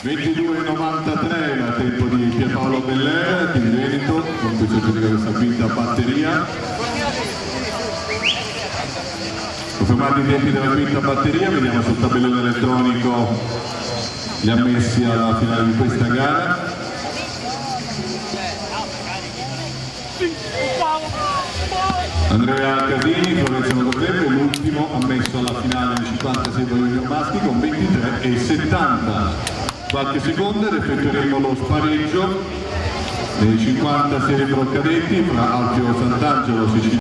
22,93 il tempo di Pierpaolo Beller, di Veneto, con cui si aggiunge questa quinta batteria. Confermati i tempi della quinta batteria, vediamo sul tabellone elettronico gli ammessi alla finale di questa gara. Andrea Casini, Florenziano Dovrebbe, l'ultimo ammesso alla finale di 56 junior maschi con 23,70. Qualche secondo ed effettueremo lo spareggio dei 56 pro cadetti fra Alfio Sant'Angelo, Sicilia